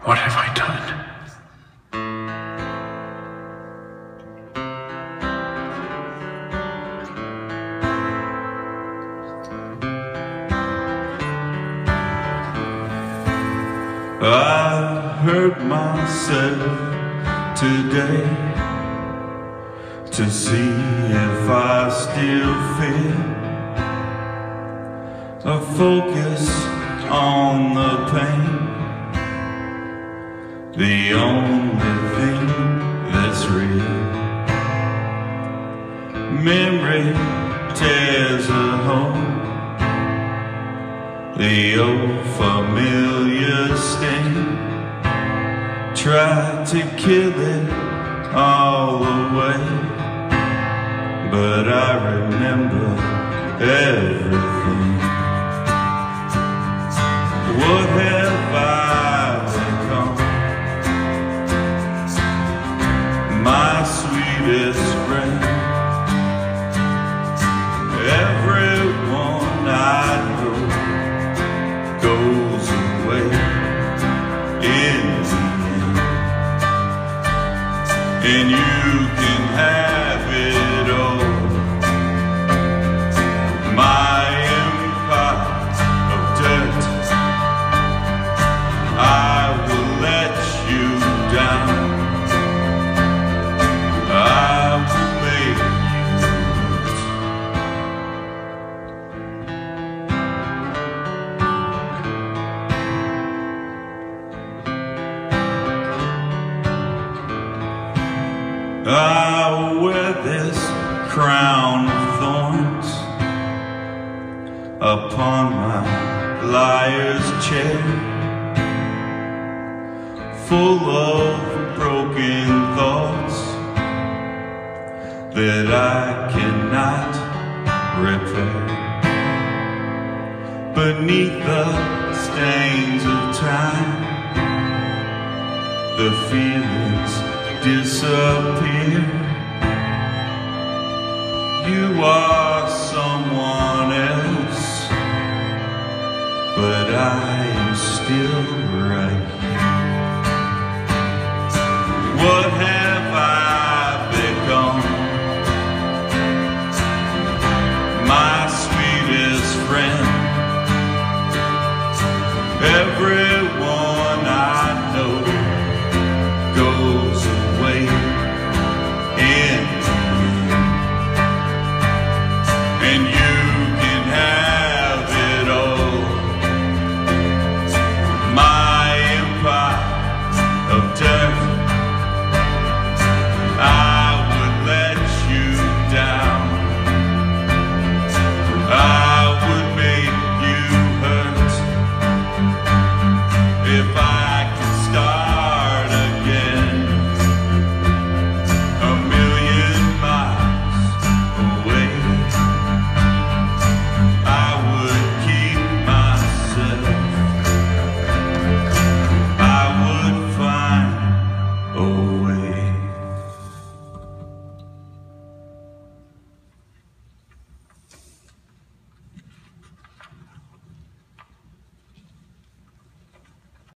What have I done? I hurt myself today to see if I still feel a focus on the pain, the only thing that's real. Memory tears a hole, the old familiar stain. Try to kill it all away, but I remember everything. What have I become? My sweetest friend. Everyone I know goes away in the end, and you can have it all. My empire of dirt, I will let you down. I will make you hurt. I wear this crown of thorns upon my liar's chair, full of broken thoughts that I cannot repair. Beneath the stains of time, the feelings disappear. You are someone else, but I am still right here. What